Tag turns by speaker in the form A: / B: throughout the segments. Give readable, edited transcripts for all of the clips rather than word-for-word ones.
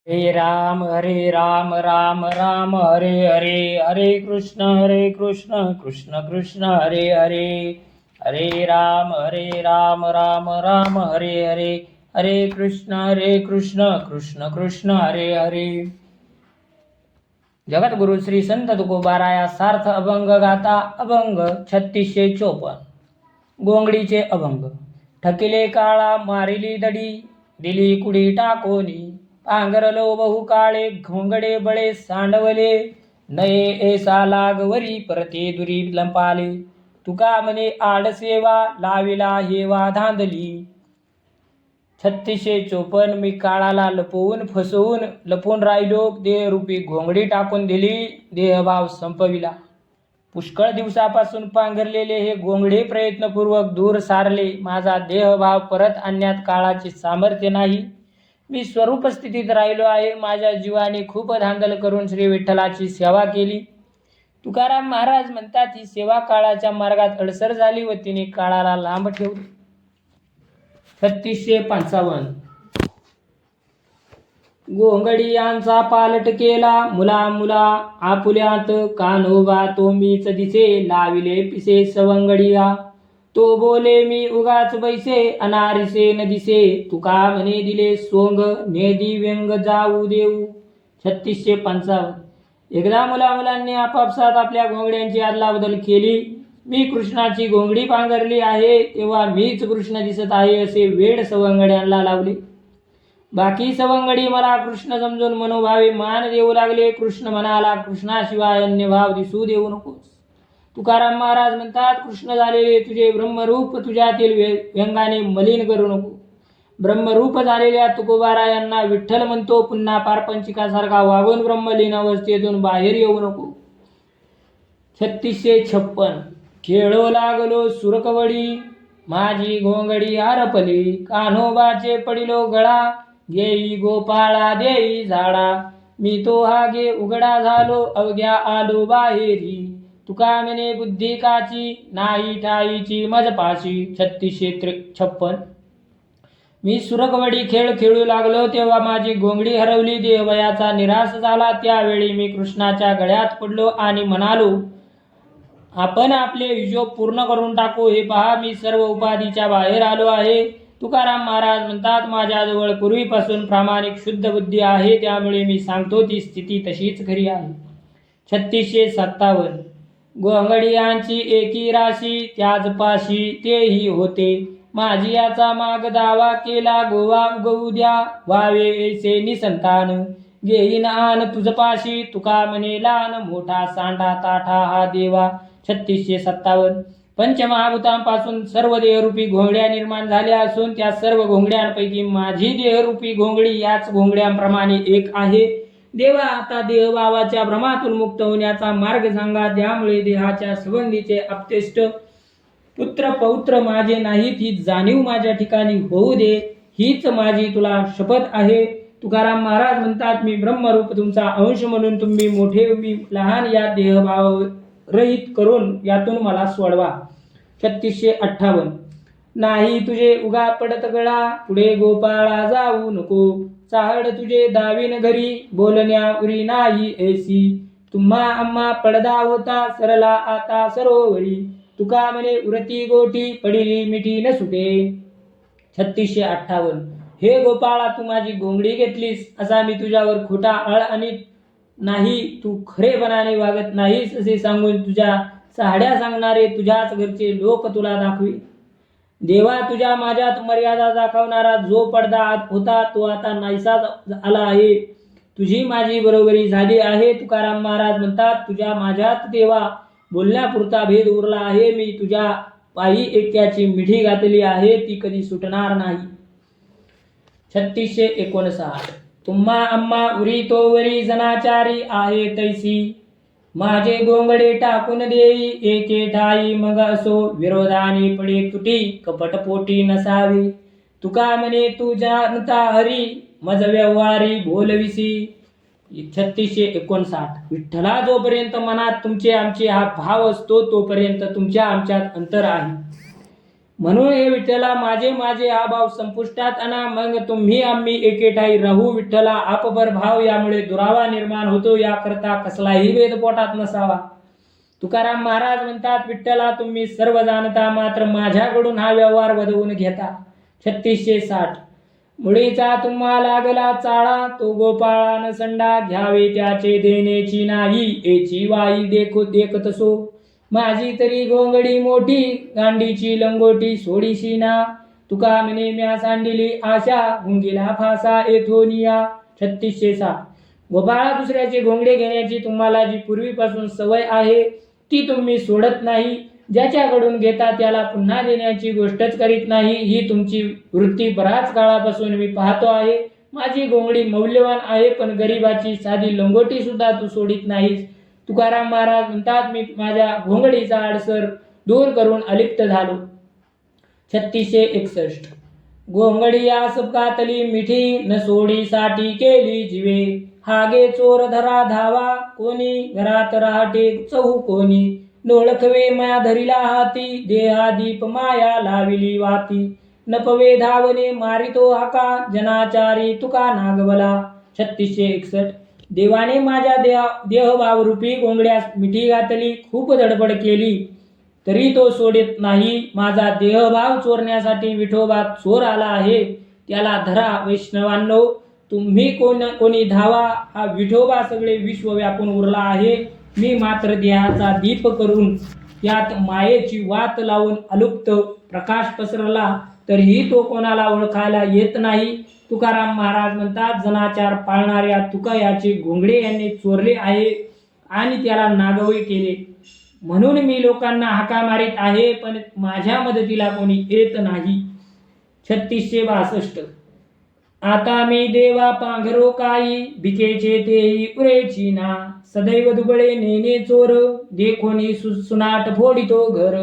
A: हरे राम राम राम हरे हरे, हरे कृष्ण कृष्ण कृष्ण हरे हरे, हरे राम राम राम हरे हरे, हरे कृष्ण कृष्ण कृष्ण हरे हरे. जगद्गुरु श्री संत तुकोबाराया सार्थ अभंग गाथा. अभंग 3654. गोंगडीचे अभंग. ठकिले काळा मारिली दडी, दिली कुडी टाकोनी, पांघरलो बहु काळे घोंगडे बळे सांडवले, नये ऐसा लागवरी परते दुरी लंपाले, तुका म्हणे आडसेवा लाविला हेवा धांदली. 3654. मी काळाला लपवून फसवून लपून राहिलो, देहरूपी घोंगडी टाकून दिली, देहभाव संपविला. पुष्कळ दिवसापासून पांघरलेले हे घोंगडे प्रयत्नपूर्वक दूर सारले. माझा देहभाव परत आणण्यात काळाचे सामर्थ्य नाही. मी स्वरूप स्थितीत राहिलो आहे. माझ्या जीवाने खूप धांदल करून श्री विठ्ठलाची सेवा केली. तुकाराम महाराज म्हणतात, ही सेवा काळाच्या मार्गात अडसर झाली व तिने काळाला लांब ठेवले. 3655. गोंगडियांचा पालट केला मुला मुला, आपुल्यात कान्होबा तो मीच दिसे, लाविले पिसे सवंगडिया, तो बोले मी उगाच बैसे, अनारिसे न दिसे, तुका म्हणे दिले सोंग, नेदी व्यंग जाऊ देऊ. 3655. एकदा मुलांनी आपापसात आपल्या घोंगड्यांची अदलाबदल केली. मी कृष्णाची घोंगडी पांघरली आहे तेव्हा मीच कृष्ण दिसत आहे असे वेड सवंगड्यांना लावले. बाकी सवंगडी मला कृष्ण समजून मनोभावे मान देऊ लागले. कृष्ण म्हणाला, कृष्णाशिवाय अन्य भाव दिसू देऊ नकोस. तुकाराम महाराज म्हणतात, कृष्ण झालेले तुझे ब्रह्मरूप तुझ्यातील व्यंगाने मलिन करू नको. ब्रह्मरूप झालेल्या तुकोबारायांना विठ्ठल म्हणतो, पुन्हा पारपंचिकासारखा वागून ब्रह्मलीन अवस्थेतून बाहेर येऊ नको. 3656. खेळो लागलो सुरकवडी, माझी घोंगडी हरपली, कान्होबाचे पडिलो गळा, घेई गोपाळा देई झाडा, मी तो हागे उघडा झालो, अवघ्या आलो बाहेरी, तुका म्हणे बुद्धी काची, नाही ठाईची मजपाशी. 3656. मी सुरकवडी खेळ खेळू लागलो तेव्हा माझी घोंगडी हरवली. देहवयाचा निराश झाला. त्यावेळी मी कृष्णाच्या गळ्यात पडलो आणि म्हणालो, आपण आपले हिशोब पूर्ण करून टाकू. हे पहा, मी सर्व उपाधीच्या बाहेर आलो आहे. तुकाराम महाराज म्हणतात, माझ्याजवळ पूर्वीपासून प्रामाणिक शुद्ध बुद्धी आहे, त्यामुळे मी सांगतो ती स्थिती तशीच खरी आहे. 3657. घोंगडियांची एकी राशी, त्याच पाशी तेही होते, माझी याचा माग दावा केला, गोवा उगवू द्या, व्हावे ऐसे निसंतान, घेईन आन तुझ पाशी, तुका म्हणे लहान मोठा सांडा ताठा हा देवा. 3657. पंचमहाभूतांपासून सर्व देहरूपी घोंगड्या निर्माण झाल्या असून त्या सर्व घोंगड्यांपैकी माझी देहरूपी घोंगडी याच घोंगड्यांप्रमाणे एक आहे. देवा, आता देहभावाच्या भ्रमातून मुक्त होण्याचा मार्ग सांगा. त्यामुळे देहाच्या संबंधीचे अपतेष्ट पुत्र पौत्र माझे नाहीत ही जाणीव माझ्या ठिकाणी होऊ दे, हीच माझी तुला शपथ आहे. तुकाराम महाराज म्हणतात, मी ब्रह्मरूप तुमचा अंश म्हणून तुम्ही मोठे मी लहान या देहभाव रहित करून यातून मला सोडवा. 3658. नाही तुझे उगा पडत गळा, पुढे गोपाळा जाऊ नको, चाहड तुझे दावीन घरी, बोलण्या उरी नाही ऐसी, तुम्हा आम्हा पडदा होता सरला आता सरोवरी, तुका म्हणे उरती गोटी, पडिली मिठी न सुटे. 3658. हे गोपाळा, तू माझी घोंगडी घेतलीस असा मी तुझ्यावर खोटा आळ आणीत नाही, तू खरेपणाने वागत नाहीस असे सांगून तुझ्या साड्या सांगणारे तुझ्याच घरचे लोक तुला दाखवी. देवा, तुझ्या माझ्यात मर्यादा दाखवणारा जो पडदा होता तो आता नाहीसा आला आहे. तुझी माझी बरोबरी झाली आहे. तुकाराम महाराज म्हणतात, तुझ्या माझ्यात देवा बोलण्यापुरता भेद उरला आहे. मी तुझ्या पायी एक्याची मिठी घातली आहे, ती कधी सुटणार नाही. 3659. तुम्हा आम्हा उरी तोवरी जनाचारी आहे तैसी, माझे गोंगडे टाकून देई एके ठाई, मग असो विरोधाने पडे तुटी, कपटपोटी नसावे, तुका म्हणे तू जानता हरी, मज व्यवहारी बोलविसी. 3659. विठ्ठला, जोपर्यंत मनात तुमचे आमचे हा भाव असतो तोपर्यंत तुमच्या आमच्यात अंतर आहे. म्हणून हे विठ्ठला माझे माझे हा भाव संपुष्टात आणा, मग तुम्ही आम्ही एके ठाई राहू. विठ्ठला आपबर भाव यामुळे दुरावा निर्माण होतो, याकरता कसलाही भेद पोटात नसावा. तुकाराम महाराज म्हणतात, विठ्ठला तुम्ही सर्व जाणता, मात्र माझ्याकडून हा व्यवहार वदवून घेता. 3660 मुळीचा तुम्हा लागला चाळा, तो गोपाळान संडा, घ्यावे त्याचे देण्याची नाही, एची वाई देखत सो. माझी तरी गोंगडी मोठी, गांडीची लंगोटी सोडीशी ना. तुका म्हणे म्या सांडिली आशा, गुंगीला फासा येथोनिया. 3607 गोपाळा दुसऱ्याचे घोंगडे घेण्याची तुम्हाला जी पूर्वीपासून सवय आहे ती तुम्ही सोडत नाही. ज्याच्याकडून घेता त्याला पुन्हा देण्याची गोष्टच करीत नाही. ही तुमची वृत्ती बराच काळापासून मी पाहतो आहे. माझी घोंगडी मौल्यवान आहे, पण गरीबाची साधी लंगोटी सुद्धा तू सोडित नाहीस. तुकाराम महाराज म्हणतात, मी माझ्या घोंगडीचा अडसर दूर करून अलिप्त झालो. 3661 घोंगडी आस कातली मिठी, न सोडीसाठी केली जिवे. हागे चोर धरा धावा, कोणी घरात राहते चहू कोणी. नोळखवे माया धरिला हाती, देहा दीप माया लाविली वाती. नपवे धावने मारितो हाका, जनाचारी तुका नागवला. 3661 देवाने माझ्या देहभावरूपी घोंगड्यास मिठी घातली, खूप धडपड केली तरी तो सोडित नाही. माझा देहभाव चोरण्यासाठी विठोबा चोर आला आहे, त्याला धरा. वैष्णवांनो, तुम्ही कोणी धावा, हा विठोबा सगळे विश्व व्यापून उरला आहे. मी मात्र देहाचा दीप करून त्यात मायेची वात लावून अलुप्त प्रकाश पसरला, तरीही तो कोणाला ओळखायला येत नाही. तुकाराम महाराज म्हणतात, जनाचार पाळणाऱ्या तुका याचे घोंगडे यांनी चोरले आहे आणि त्याला नागवे केले, म्हणून मी लोकांना हाका मारित आहे, पण माझ्या मदतीला कोणी येत नाही. 3662 आता मी देवा पांघरो काही, भिकेचे तेही पुरेची ना. सदैव दुबळे नेने चोर, देखोनी सुनाट फोडितो घर.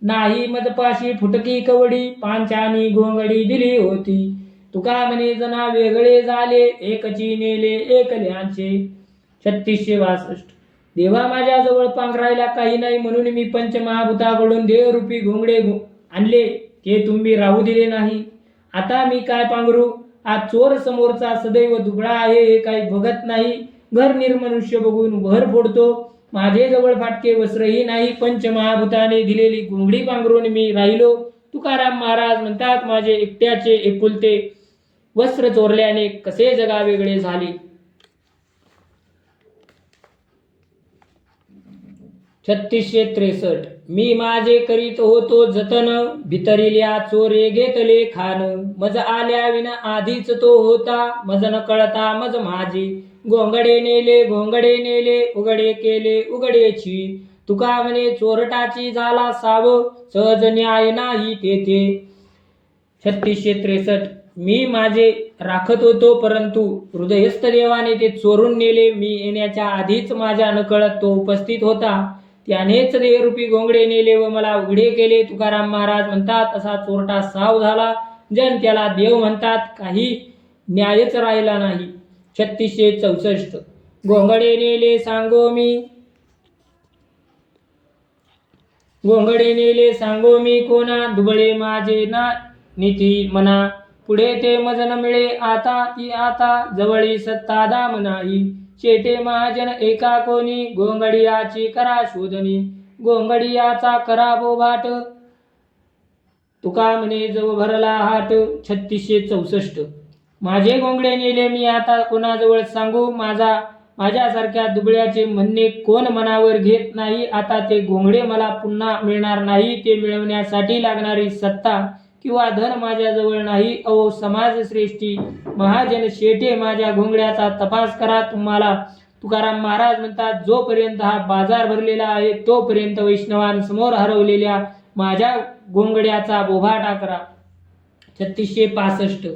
A: नाही मजपाशी फुटकी कवडी, पांचानी घोंगडी दिली होती. तुका म्हणे जना वेगळे झाले, एकची नेले एकल्यांचे. 3662 देवा माझ्याजवळ पांघरायला काही नाही, म्हणून मी पंचमहाभूताकडून देहरूपी घोंगडे आणले, ते तुम्ही राहू दिले नाही. आता मी काय पांघरू? हा चोर समोरचा सदैव दुबळा आहे, हे काही बघत नाही. घर निर्मनुष्य बघून भर फोडतो. माझे जवळ फाटके वस्त्रही नाही, पंचमहाभूताने दिलेली घोंगडी पांघरून मी राहिलो. तुकाराम महाराज म्हणतात, माझे एकट्याचे एकुलते वस्त्र चोरल्याने कसे जगा वेगळे झाले. 3663 मी माझे करीत होतो जतन, भितरिल्या चोरे घेतले खान. मज आल्या विना आधीच तो होता, मज न कळता मज माझे. घोंगडे नेले उघडे केले उघडेची. तुका म्हणे चोरटाची झाला साव, सहज न्याय नाही तेथे. 3663 मी माझे राखत होतो, परंतु हृदयस्थ देवाने ते चोरून नेले. मी येण्याच्या आधीच माझ्या नकळत तो उपस्थित होता, त्यानेच देहरूपी घोंगडे नेले व मला उघडे केले. तुकाराम महाराज म्हणतात, असा चोरटा साव झाला, जन त्याला देव म्हणतात, काही न्यायच राहिला नाही. 3664 घोंगडे नेले सांगो मी कोणा, दुबळे माझे ना नीती मना. पुढे ते मजन मिळे आता जवळी सत्ता दाम नाही. शेटे महाजन एका कोणी, घोंगडियाची करा शोधणी. घोंगडियाचा करा बोभाट, तुका म्हणे जव भरला हाट. 3664 माझे घोंगडे नेले मी आता कोणाजवळ सांगू. माझ्यासारख्या दुबळ्याचे म्हणणे कोण मनावर घेत नाही. आता ते घोंगडे मला पुन्हा मिळणार नाही. ते मिळवण्यासाठी लागणारी सत्ता किंवा धन माझ्याजवळ नाही. अहो समाजश्रेष्ठी महाजन शेठे, माझ्या घोंगड्याचा तपास करा. तुम्हाला तुकाराम महाराज म्हणतात, जोपर्यंत हा बाजार भरलेला आहे तोपर्यंत वैष्णवांसमोर हरवलेल्या माझ्या घोंगड्याचा बोभाटा करा. 3665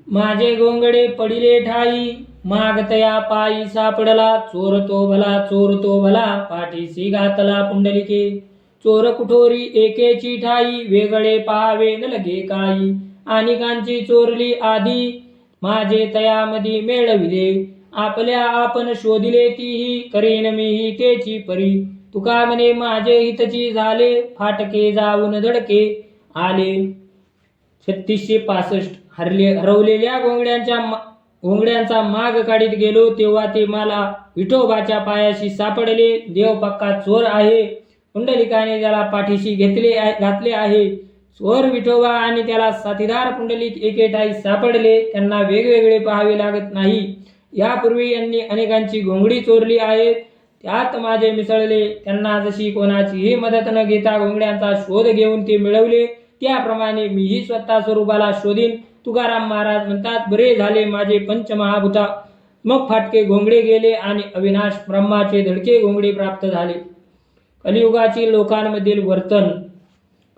A: माझे घोंगडे पडिले ठाई, मागतया पायी सापडला. चोरतो भला पाठीसी घातला पुंडलिके. चोर कुठोरी एकेची ठाई, वेगळे पाहावे न लगे काही. अनेकांची चोरली आधी, माझे तयामधी मेळविले. आपल्या आपण शोधिले तीही, करीन मीही तेची परी. तुका म्हणे माझे हितची झाले, फाटके जाऊन धडके. आले. 3665 हरवलेल्या घोंगड्यांचा माग काढीत गेलो तेव्हा ते मला विठोबाच्या पायाशी सापडले. देव पक्का चोर आहे. पुंडलिकाने त्याला पाठीशी घातले आहे. चोर विठोबा आणि त्याला साथीदार पुंडलिक एके ठाई सापडले. त्यांना वेगवेगळे पाहावे लागत नाही. यापूर्वी यांनी अनेकांची घोंगडी चोरली आहेत. त्यात माझे मिसळले. त्यांना जशी कोणाचीही मदत न घेता घोंगड्यांचा शोध घेऊन ते मिळवले, त्याप्रमाणे मीही स्वतः स्वरूपाला शोधीन. तुकाराम महाराज म्हणतात, बरे झाले माझे पंचमहाभूता मग फाटके घोंगडे गेले आणि अविनाश ब्रह्माचे धडके घोंगडे प्राप्त झाले. कलियुगातील लोकांमधील वर्तन.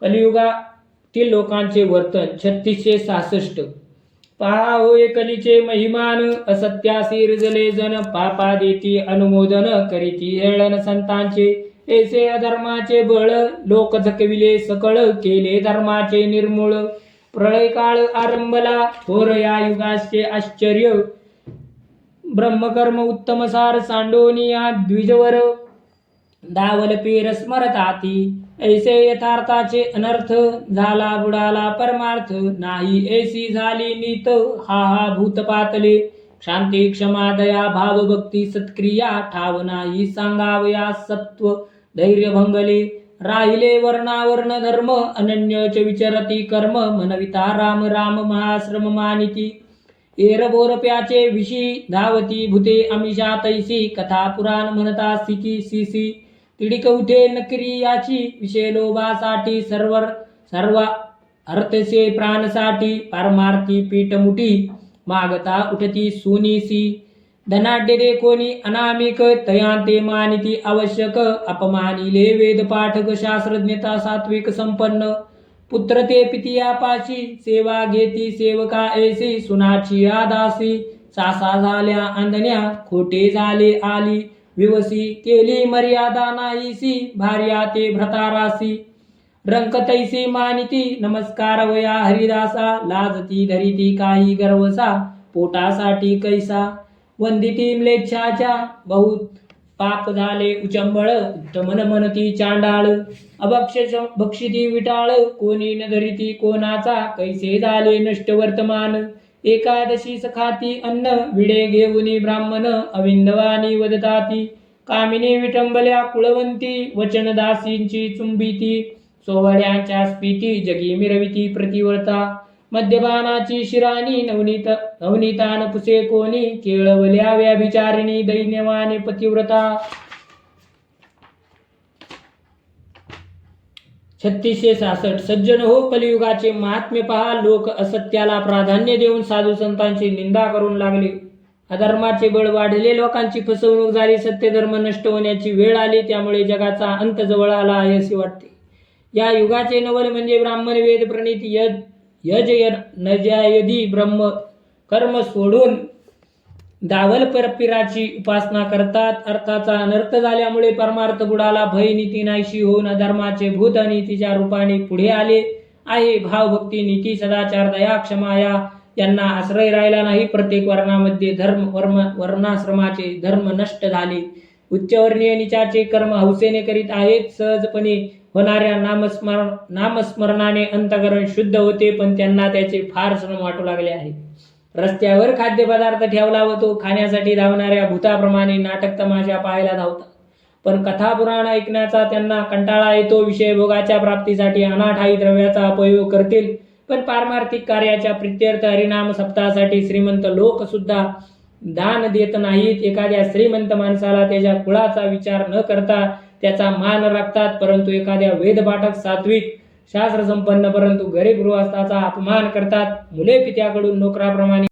A: कलियुगातील लोकांचे वर्तन 3666. पहा होय कलीचे महिमान, असत्यासी रुजले जन, पापा देती अनुमोदन करीती हेळन संतांचे. ऐसे अधर्माचे बळ लोक झकविले सकळ, केले धर्माचे निर्मूळ. प्रळय काळ आरंभला थोर या युगाचे आश्चर्य, ब्रह्मकर्म उत्तम सार सांडोनिया द्विजवर. दावल पेर स्मरताती ऐसे यथार्थाचे अनर्थ, झाला बुडाला परमार्थ. नाही ऐसी झाली नीत, हा हा भूत पातले. शांती क्षमा दया भाव भक्ती सत्क्रिया, ठाव नाही सांगावया सत्व धैर्य भंगले. राहिले वर्णावर्ण धर्म, अनन्यच विचरती कर्म. मनविता राम राम महाश्रम मानिती. एरबोर प्याचे विशी, धावती भूते आमिषा तैसी. कथा पुराण म्हणता स्थिती सीसी. तिडिक उठे नकरी याची, विषय लोभासाठी सर्व अर्थसे प्राणसाठी. पारमार्थी पीठ मुठी, मागता उठती सुनीसी. धनाढ्य दे कोणी अनामिक, तयांते मानिती आवश्यक. अपमानिले वेद पाठक, शास्त्रज्ञता सात्विक संपन्न. पुत्र ते पितियापाशी, सेवा घेती सेवका ऐसी. सुनाची आदासी, सासा झाल्या आंधण्या, खोटे झाले आली विवसी. केली मर्यादा नाहीसी, भार्या ते भ्रतारासी. रंक तैसी मानिती, नमस्कार वया हरिदासा. लाजती धरिती काही गर्वसा, पोटासाठी कैसा. वंदिती म्लेच्छाच्या, बहुत पाप झाले उचंबळ. उत्तमन म्हणती चांडाळ, भक्षिती विटाळ. कोणी न धरिती कोणाचा, कैसे झाले नष्ट वर्तमान. एकादशी सखाती अन्न, विडे घेऊनी ब्राह्मण. अविंदवानी वदताती, कामिनी विटंबल्या कुळवंती. वचनदासींची चुंबिती, सोहळ्यांच्या स्फीती. जगी मिरविती प्रतिवर्ता. मद्यपानाची शिराणी, नवनीतान पुसे कोणी. केळवल्या व्याभिचारिणी, दैन्यवाने पतिव्रता. 3666 सज्जन हो, कलियुगाचे महात्म्य पहा. लोक असत्याला प्राधान्य देऊन साधू संतांची निंदा करून लागले. अधर्माचे बळ वाढले, लोकांची फसवणूक झाली. सत्यधर्म नष्ट होण्याची वेळ आली. त्यामुळे जगाचा अंत जवळ आला आहे असे वाटते. या युगाचे नवल म्हणजे ब्राह्मण वेद प्रणित यज्ञ ब्रह्म कर्म सोडून दावल परपिराची उपासना करतात. अर्थाचा अनर्थ झाल्यामुळे परमार्थ बुडाला. भय नीती नाहीशी होऊन अधर्माचे भूत अनितीच्या रूपाने पुढे आले आहे. भावभक्ती नीती सदाचार दया क्षमा यांना आश्रय राहिला नाही. प्रत्येक वर्णामध्ये वर्णाश्रमाचे धर्म नष्ट झाले. उच्चवर्णीय निचाचे कर्म हौसेने करीत आहेत. सहजपणे होणाऱ्या नामस्मरणाने अंतःकरण शुद्ध होते, पण त्यांना त्याचे फार श्रम वाटू लागले आहे. रस्त्यावर खाद्यपदार्थ ठेवला व तो खाण्यासाठी धावणाऱ्या भूताप्रमाणे नाटक तमाशा पाहायला धावतात. पण कथा पुराण ऐकण्याचा त्यांना कंटाळा येतो. विषय भोगाच्या प्राप्तीसाठी अनाठायी द्रव्याचा अपयोग करतील, पण पारमार्थिक कार्याच्या प्रित्यर्थ हरिनाम सप्ताहासाठी श्रीमंत लोक सुद्धा दान देत नाहीत. एखाद्या श्रीमंत माणसाला त्याच्या कुळाचा विचार न करता त्याचा मान राखतात, परंतु एखाद्या वेदपाठक सात्विक शास्त्र संपन्न परंतु गरीब गृहस्थाचा अपमान करतात. मुले पित्याकडून नोकराप्रमाणे